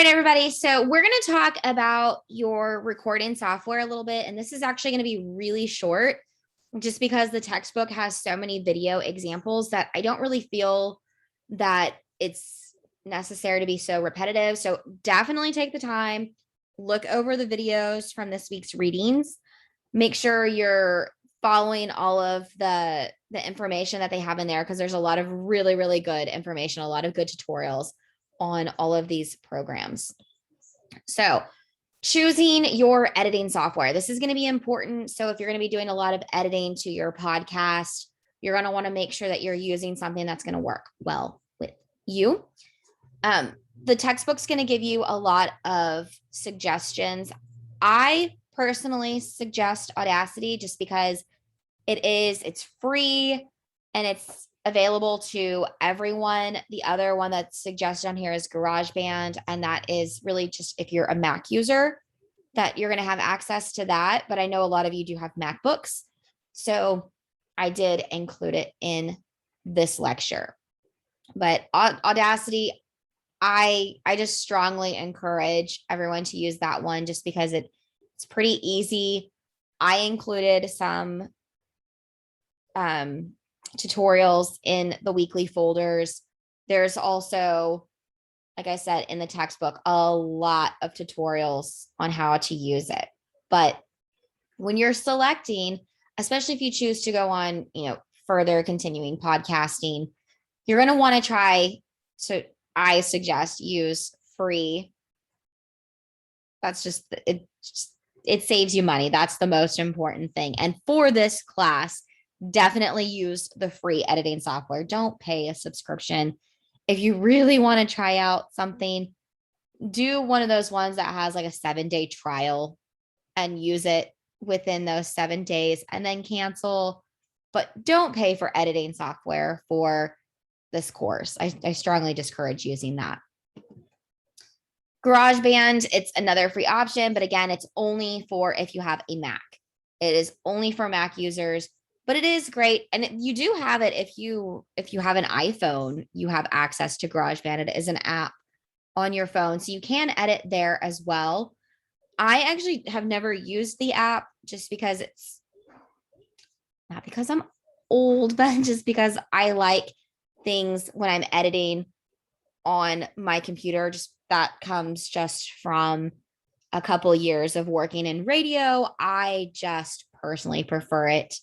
right, everybody. So we're going to talk about your recording software a little bit. And this is actually going to be really short just because the textbook has so many video examples that I don't really feel that it's necessary to be so repetitive. So definitely take the time, look over the videos from this week's readings, make sure you're following all of the information that they have in there because there's a lot of really, really good information, a lot of good tutorials on all of these programs. So choosing your editing software. This is going to be important. So if you're going to be doing a lot of editing to your podcast, you're going to want to make sure that you're using something that's going to work well with you. The textbook's going to give you a lot of suggestions. I personally suggest Audacity just because it's free and it's available to everyone. The other one that's suggested on here is Garageband, and that is really just if you're a Mac user that you're going to have access to that. But I know a lot of you do have MacBooks, so I did include it in this lecture. But Audacity, I just strongly encourage everyone to use that one just because it's pretty easy. I included some tutorials in the weekly folders. There's also, like I said, in the textbook, a lot of tutorials on how to use it. But when you're selecting, especially if you choose to go on, further continuing podcasting, you're going to want to try. So I suggest use free. That's just it saves you money. That's the most important thing. And for this class, definitely use the free editing software. Don't pay a subscription. If you really want to try out something, do one of those ones that has like a 7-day trial and use it within those 7 days and then cancel. But don't pay for editing software for this course. I strongly discourage using that. GarageBand, it's another free option, but again, it's only for if you have a Mac. It is only for Mac users. But it is great. And you do have it if you have an iPhone, you have access to GarageBand. It is an app on your phone. So you can edit there as well. I actually have never used the app just because it's not because I'm old, but just because I like things when I'm editing on my computer. Just that comes just from a couple years of working in radio. I just personally prefer it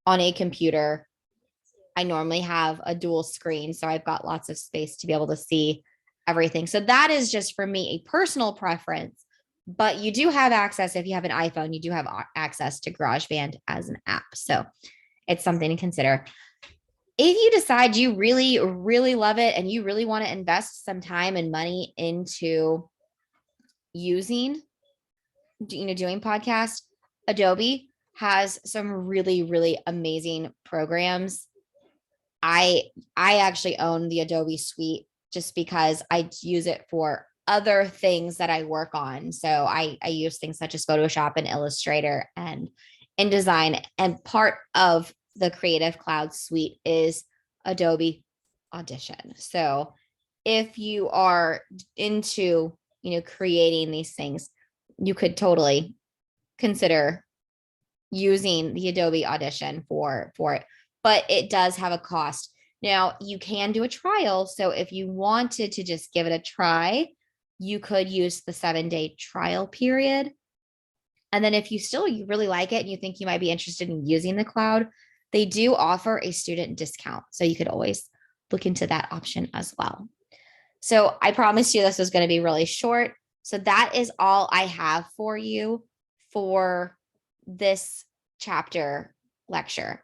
on a computer. I normally have a dual screen, so I've got lots of space to be able to see everything. So that is just for me a personal preference, but you do have access. If you have an iPhone, you do have access to GarageBand as an app. So it's something to consider. If you decide you really, really love it and you really want to invest some time and money into doing podcasts, Adobe has some really, really amazing programs. I actually own the Adobe suite just because I use it for other things that I work on. So I use things such as Photoshop and Illustrator and InDesign. And part of the Creative Cloud suite is Adobe Audition. So if you are into, creating these things, you could totally consider using the Adobe Audition for it, but it does have a cost. Now you can do a trial. So if you wanted to just give it a try, you could use the 7-day trial period. And then if you really like it and you think you might be interested in using the cloud, they do offer a student discount. So you could always look into that option as well. So I promised you this was going to be really short. So that is all I have for you for this chapter lecture.